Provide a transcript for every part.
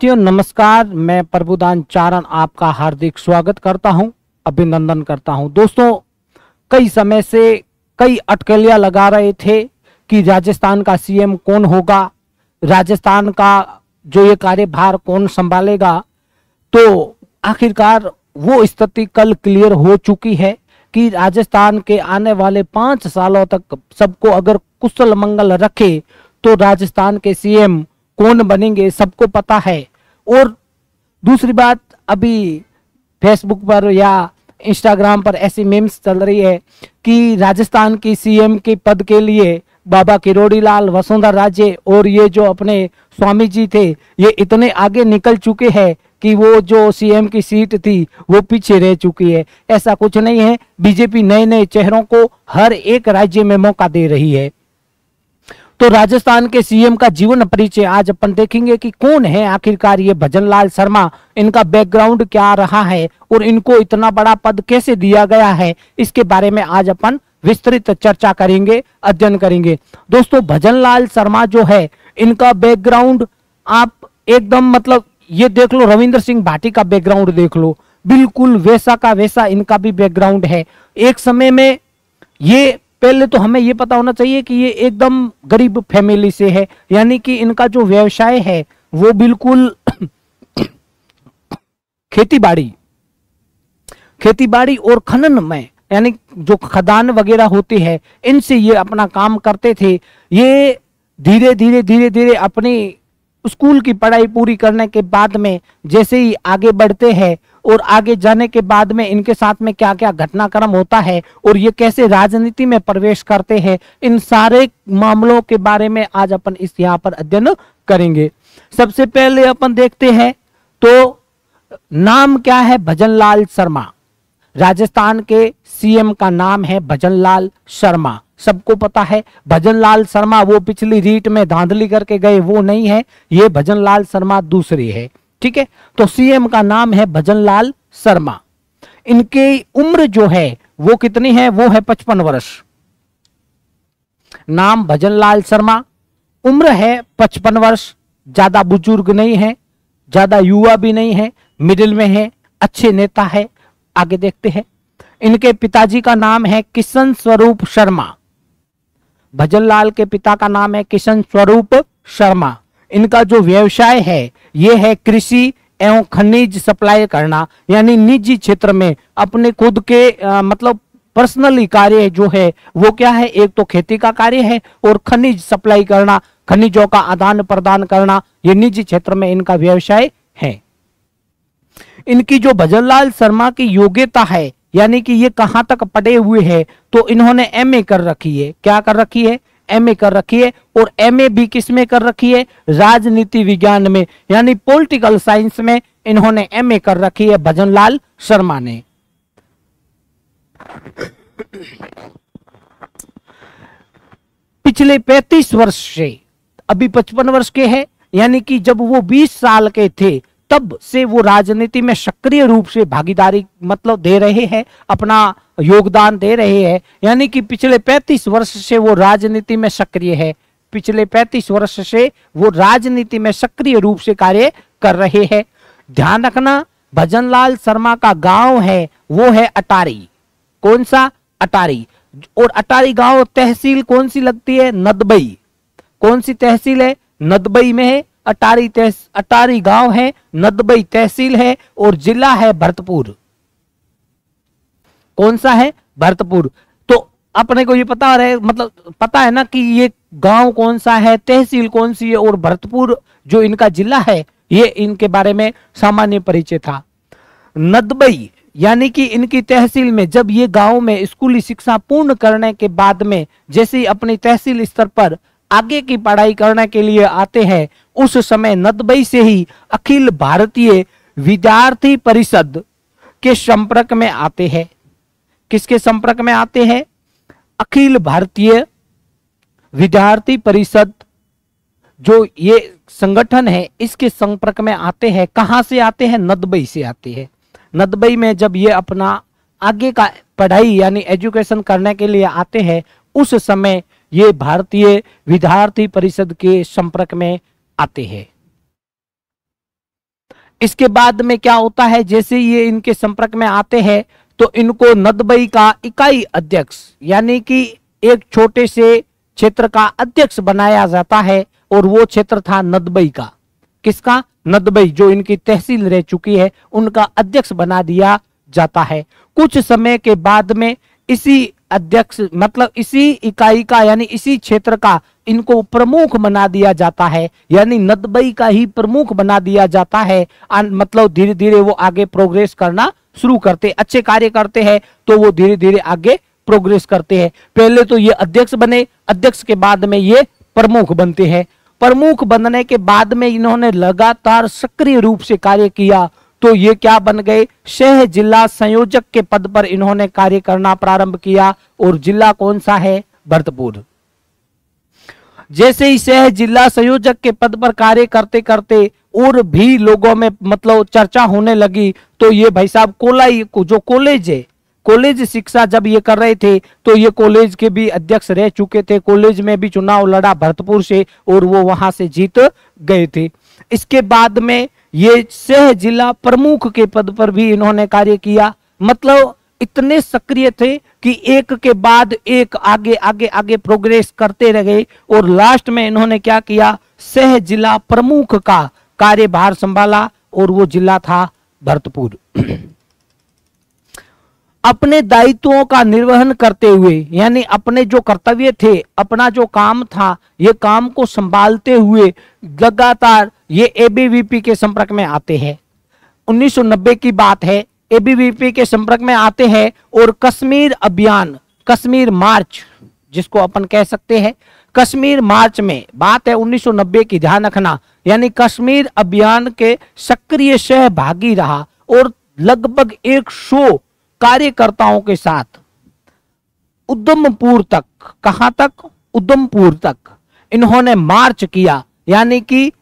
साथियों नमस्कार, मैं प्रभुदान चारण आपका हार्दिक स्वागत करता हूं, अभिनंदन करता हूं। दोस्तों, कई समय से कई अटकलियां लगा रहे थे कि राजस्थान का सीएम कौन होगा, राजस्थान का जो ये कार्यभार कौन संभालेगा। तो आखिरकार वो स्थिति कल क्लियर हो चुकी है कि राजस्थान के आने वाले 5 सालों तक सबको अगर कुशल मंगल रखे तो राजस्थान के सीएम कौन बनेंगे सबको पता है। और दूसरी बात, अभी फेसबुक पर या इंस्टाग्राम पर ऐसी मीम्स चल रही है कि राजस्थान की सीएम के पद के लिए बाबा किरोड़ीलाल, वसुंधरा राजे और ये जो अपने स्वामी जी थे ये इतने आगे निकल चुके हैं कि वो जो सीएम की सीट थी वो पीछे रह चुकी है। ऐसा कुछ नहीं है, बीजेपी नए नए चेहरों को हर एक राज्य में मौका दे रही है। तो राजस्थान के सीएम का जीवन परिचय आज अपन देखेंगे कि कौन है आखिरकार ये भजनलाल शर्मा, इनका बैकग्राउंड क्या रहा है और इनको इतना बड़ा पद कैसे दिया गया है, इसके बारे में आज अपन विस्तृत चर्चा करेंगे, अध्ययन करेंगे। दोस्तों, भजनलाल शर्मा जो है इनका बैकग्राउंड आप एकदम मतलब ये देख लो, रविंद्र सिंह भाटी का बैकग्राउंड देख लो, बिल्कुल वैसा का वैसा इनका भी बैकग्राउंड है। एक समय में ये, पहले तो हमें ये पता होना चाहिए कि ये एकदम गरीब फैमिली से है, यानी कि इनका जो व्यवसाय है वो बिल्कुल खेती बाड़ी और खनन में, यानी जो खदान वगैरह होती है इनसे ये अपना काम करते थे। ये धीरे धीरे अपनी स्कूल की पढ़ाई पूरी करने के बाद में जैसे ही आगे बढ़ते हैं और आगे जाने के बाद में इनके साथ में क्या क्या घटनाक्रम होता है और ये कैसे राजनीति में प्रवेश करते हैं, इन सारे मामलों के बारे में आज अपन इस यहाँ पर अध्ययन करेंगे। सबसे पहले अपन देखते हैं तो नाम क्या है, भजनलाल शर्मा। राजस्थान के सीएम का नाम है भजनलाल शर्मा, सबको पता है। भजनलाल शर्मा वो पिछली रीट में धांधली करके गए वो नहीं है, ये भजनलाल शर्मा दूसरी है, ठीक है। तो सीएम का नाम है भजनलाल शर्मा। इनकी उम्र जो है वो कितनी है, वो है 55 वर्ष। नाम भजनलाल शर्मा, उम्र है 55 वर्ष, ज्यादा बुजुर्ग नहीं है, ज्यादा युवा भी नहीं है, मिडिल में है, अच्छे नेता है। आगे देखते हैं, इनके पिताजी का नाम है किशन स्वरूप शर्मा। भजनलाल के पिता का नाम है किशन स्वरूप शर्मा। इनका जो व्यवसाय है ये है कृषि एवं खनिज सप्लाई करना, यानी निजी क्षेत्र में अपने खुद के मतलब पर्सनली कार्य जो है वो क्या है, एक तो खेती का कार्य है और खनिज सप्लाई करना, खनिजों का आदान प्रदान करना, ये निजी क्षेत्र में इनका व्यवसाय है। इनकी जो भजनलाल शर्मा की योग्यता है, यानी कि ये कहां तक पढ़े हुए हैं, तो इन्होंने एमए कर रखी है। क्या कर रखी है, एमए कर रखी है। और एमए भी किस में कर रखी है, राजनीति विज्ञान में, यानी पॉलिटिकल साइंस में इन्होंने एमए कर रखी है भजनलाल शर्मा ने। पिछले 35 वर्ष से, अभी 55 वर्ष के हैं, यानी कि जब वो 20 साल के थे तब से वो राजनीति में सक्रिय रूप से भागीदारी मतलब दे रहे हैं, अपना योगदान दे रहे हैं। यानी कि पिछले 35 वर्ष से वो राजनीति में सक्रिय है, पिछले 35 वर्ष से वो राजनीति में सक्रिय रूप से कार्य कर रहे हैं। ध्यान रखना, भजनलाल शर्मा का गांव है वो है अटारी। कौन सा, अटारी। और अटारी गांव तहसील कौन सी लगती है, नदबई। कौन सी तहसील है, नदबई में है। अटारी गांव है, नदबई तहसील है और जिला है भरतपुर। कौन सा है, भरतपुर। तो अपने को ये पता रहे, मतलब पता है ना कि ये गांव कौन सा है, तहसील कौन सी है और भरतपुर जो इनका जिला है, ये इनके बारे में सामान्य परिचय था। नदबई यानी कि इनकी तहसील में जब ये गांव में स्कूली शिक्षा पूर्ण करने के बाद में जैसे ही अपनी तहसील स्तर पर आगे की पढ़ाई करने के लिए आते हैं, उस समय नदबई से ही अखिल भारतीय विद्यार्थी परिषद के संपर्क में आते हैं। किसके संपर्क में आते हैं, अखिल भारतीय विद्यार्थी परिषद जो ये संगठन है इसके संपर्क में आते हैं। कहां से आते हैं, नदबई से आते हैं। नदबई में जब ये अपना आगे का पढ़ाई यानी एजुकेशन करने के लिए आते हैं, उस समय ये भारतीय विद्यार्थी परिषद के संपर्क में आते हैं। इसके बाद में क्या होता है, जैसे ये इनके संपर्क में आते हैं तो इनको नदबई का इकाई अध्यक्ष यानी कि एक छोटे से क्षेत्र का अध्यक्ष बनाया जाता है, और वो क्षेत्र था नदबई का। किसका? नदबई, जो इनकी तहसील रह चुकी है, उनका अध्यक्ष बना दिया जाता है। कुछ समय के बाद में इसी अध्यक्ष मतलब इसी इकाई का यानी इसी क्षेत्र का इनको प्रमुख बना दिया जाता है, यानी नदबई का ही प्रमुख बना दिया जाता है। मतलब धीरे धीरे वो आगे प्रोग्रेस करना शुरू करते, अच्छे कार्य करते हैं तो वो धीरे धीरे आगे प्रोग्रेस करते हैं। पहले तो ये अध्यक्ष बने, अध्यक्ष के बाद में ये प्रमुख बनते हैं। प्रमुख बनने के बाद में इन्होंने लगातार सक्रिय रूप से कार्य किया, तो ये क्या बन गए? शहर जिला संयोजक के पद पर इन्होंने कार्य करना प्रारंभ किया, और जिला कौन सा है? भरतपुर। जैसे ही शहर जिला संयोजक के पद पर कार्य करते करते और भी लोगों में मतलब चर्चा होने लगी, तो ये भाई साहब कोलाई जो कॉलेज है, कॉलेज शिक्षा जब ये कर रहे थे तो ये कॉलेज के भी अध्यक्ष रह चुके थे। कॉलेज में भी चुनाव लड़ा भरतपुर से, और वो वहां से जीत गए थे। इसके बाद में ये शहर जिला प्रमुख के पद पर भी इन्होंने कार्य किया। मतलब इतने सक्रिय थे कि एक के बाद एक आगे आगे आगे प्रोग्रेस करते रहे, और लास्ट में इन्होंने क्या किया? शहर जिला प्रमुख का कार्यभार संभाला, और वो जिला था भरतपुर। अपने दायित्वों का निर्वहन करते हुए, यानी अपने जो कर्तव्य थे, अपना जो काम था, ये काम को संभालते हुए लगातार ये एबीवीपी के संपर्क में आते हैं। 1990 की बात है, एबीवीपी के संपर्क में आते हैं, और कश्मीर अभियान, कश्मीर मार्च जिसको अपन कह सकते हैं, कश्मीर मार्च में बात है 1990 की, ध्यान रखना, यानी कश्मीर अभियान के सक्रिय सहभागी रहा, और लगभग 100 कार्यकर्ताओं के साथ उधमपुर तक, कहां तक? उधमपुर तक इन्होंने मार्च किया, यानी कि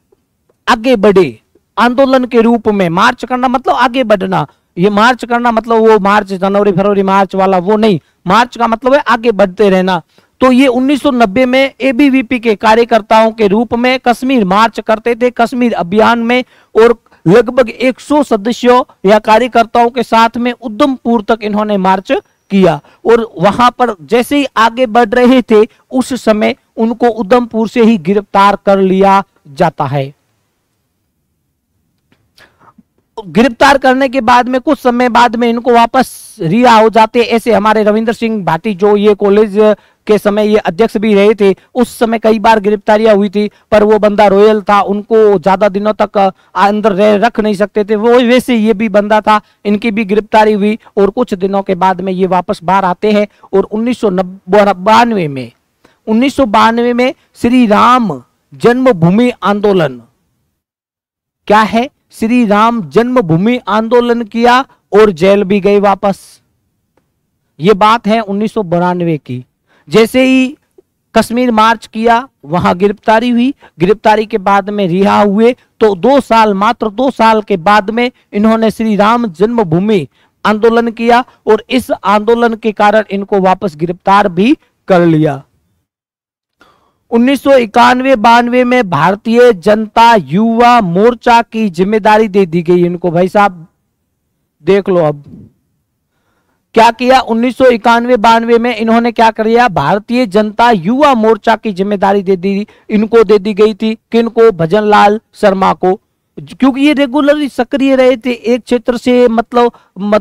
आगे बढ़े। आंदोलन के रूप में मार्च करना मतलब आगे बढ़ना, ये मार्च करना मतलब वो मार्च जनवरी फरवरी मार्च वाला वो नहीं, मार्च का मतलब है आगे बढ़ते रहना। तो ये 1990 में एबीवीपी के कार्यकर्ताओं के रूप में कश्मीर मार्च करते थे कश्मीर अभियान में, और लगभग 100 सदस्यों या कार्यकर्ताओं के साथ में उधमपुर तक इन्होंने मार्च किया, और वहां पर जैसे ही आगे बढ़ रहे थे उस समय उनको उधमपुर से ही गिरफ्तार कर लिया जाता है। गिरफ्तार करने के बाद में कुछ समय बाद में इनको वापस रिहा हो जाते। ऐसे हमारे रविंद्र सिंह भाटी जो ये कॉलेज के समय ये अध्यक्ष भी रहे थे, उस समय कई बार गिरफ्तारियां हुई थी, पर वो बंदा रॉयल था, उनको ज्यादा दिनों तक अंदर रख नहीं सकते थे वो, वैसे ये भी बंदा था, इनकी भी गिरफ्तारी हुई, और कुछ दिनों के बाद में ये वापस बाहर आते हैं। और 1992 में श्री राम जन्मभूमि आंदोलन, क्या है? श्री राम जन्मभूमि आंदोलन किया, और जेल भी गए वापस। ये बात है 1992 की। जैसे ही कश्मीर मार्च किया, वहां गिरफ्तारी हुई, गिरफ्तारी के बाद में रिहा हुए, तो 2 साल, मात्र 2 साल के बाद में इन्होंने श्री राम जन्मभूमि आंदोलन किया, और इस आंदोलन के कारण इनको वापस गिरफ्तार भी कर लिया। 1991-92 में भारतीय जनता युवा मोर्चा की जिम्मेदारी दे दी गई इनको। भाई साहब देख लो, अब क्या किया? 1991-92 में इन्होंने क्या कर दिया? भारतीय जनता युवा मोर्चा की जिम्मेदारी दे दी गई थी। किनको? भजन लाल शर्मा को, क्योंकि ये रेगुलरली सक्रिय रहे थे एक क्षेत्र से, मतलब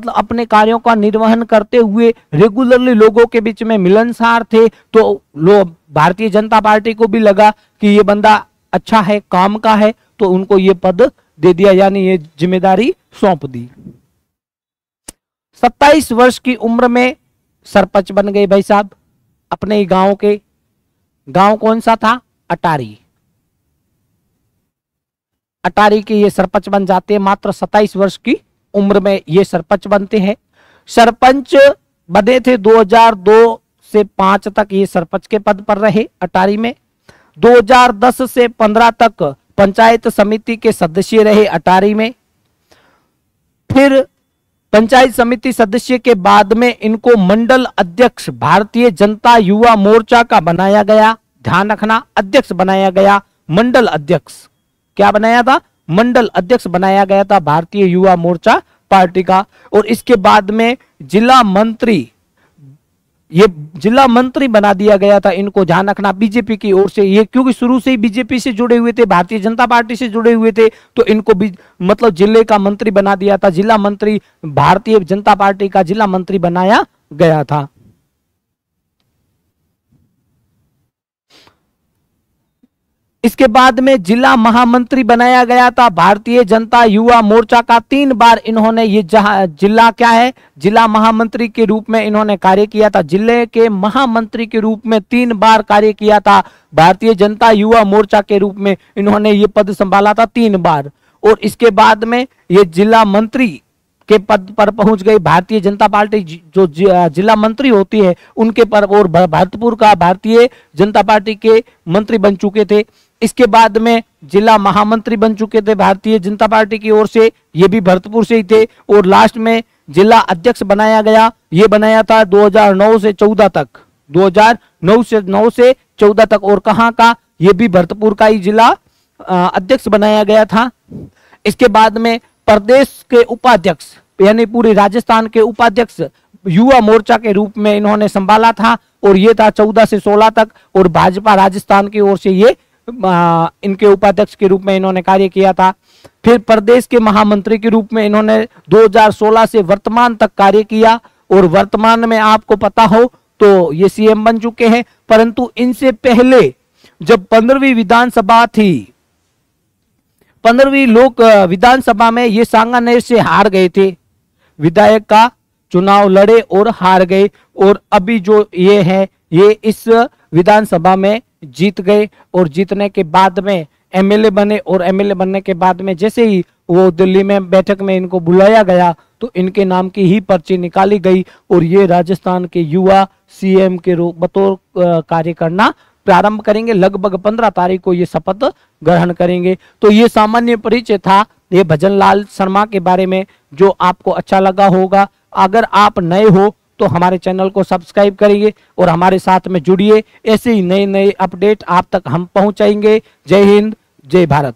अपने कार्यों का निर्वहन करते हुए रेगुलरली लोगों के बीच में मिलनसार थे, तो लोग भारतीय जनता पार्टी को भी लगा कि ये बंदा अच्छा है, काम का है, तो उनको ये पद दे दिया, यानी ये जिम्मेदारी सौंप दी। 27 वर्ष की उम्र में सरपंच बन गए भाई साहब अपने ही गांव के। गांव कौन सा था? अटारी। अटारी के ये सरपंच बन जाते हैं, मात्र 27 वर्ष की उम्र में ये सरपंच बनते हैं। सरपंच बने थे 2002 से 5 तक, ये सरपंच के पद पर रहे अटारी में। 2010 से 15 तक पंचायत समिति के सदस्य रहे अटारी में। फिर पंचायत समिति सदस्य के बाद में इनको मंडल अध्यक्ष भारतीय जनता युवा मोर्चा का बनाया गया। ध्यान रखना, अध्यक्ष बनाया गया, मंडल अध्यक्ष। क्या बनाया था? मंडल अध्यक्ष बनाया गया था भारतीय युवा मोर्चा पार्टी का। और इसके बाद में जिला मंत्री, ये जिला मंत्री बना दिया गया था। इनको ध्यान रखना बीजेपी की ओर से, ये क्योंकि शुरू से ही बीजेपी से जुड़े हुए थे, भारतीय जनता पार्टी से जुड़े हुए थे, तो इनको भी मतलब जिले का मंत्री बना दिया था। जिला मंत्री भारतीय जनता पार्टी का जिला मंत्री बनाया गया था। इसके बाद में जिला महामंत्री बनाया गया था भारतीय जनता युवा मोर्चा का। 3 बार इन्होंने ये जिला क्या है, जिला महामंत्री के रूप में इन्होंने कार्य किया था। जिले के महामंत्री के रूप में 3 बार कार्य किया था। भारतीय जनता युवा मोर्चा के रूप में इन्होंने ये पद संभाला था 3 बार। और इसके बाद में ये जिला मंत्री के पद पर पहुंच गई। भारतीय जनता पार्टी जो जिला मंत्री होती है उनके पर, और भरतपुर का भारतीय जनता पार्टी के मंत्री बन चुके थे। इसके बाद में जिला महामंत्री बन चुके थे भारतीय जनता पार्टी की ओर से, ये भी भरतपुर से ही थे। और लास्ट में जिला अध्यक्ष बनाया गया, ये बनाया था 2009 से 14 तक, 2009 से 14 तक। और कहां का, ये भी भरतपुर का ही जिला अध्यक्ष बनाया गया था। इसके बाद में प्रदेश के उपाध्यक्ष यानी पूरे राजस्थान के उपाध्यक्ष युवा मोर्चा के रूप में इन्होंने संभाला था, और ये था 14 से 16 तक। और भाजपा राजस्थान की ओर से ये इनके उपाध्यक्ष के रूप में इन्होंने कार्य किया था। फिर प्रदेश के महामंत्री के रूप में इन्होंने 2016 से वर्तमान तक कार्य किया। और वर्तमान में आपको पता हो तो ये सीएम बन चुके हैं। परंतु इनसे पहले जब 15वीं विधानसभा थी, 15वीं लोक विधानसभा में ये सांगानेर से हार गए थे, विधायक का चुनाव लड़े और हार गए। और अभी जो ये है ये इस विधानसभा में जीत गए। और जीतने के बाद में एमएलए बने। और एमएलए बनने के बाद में जैसे ही वो दिल्ली में बैठक में इनको बुलाया गया तो इनके नाम की ही पर्ची निकाली गई। और ये राजस्थान के युवा सीएम के रूप बतौर कार्य करना प्रारंभ करेंगे। लगभग 15 तारीख को ये शपथ ग्रहण करेंगे। तो ये सामान्य परिचय था ये भजन लाल शर्मा के बारे में, जो आपको अच्छा लगा होगा। अगर आप नए हो तो हमारे चैनल को सब्सक्राइब करिए और हमारे साथ में जुड़िए। ऐसे ही नए नए अपडेट आप तक हम पहुंचाएंगे। जय हिंद, जय भारत।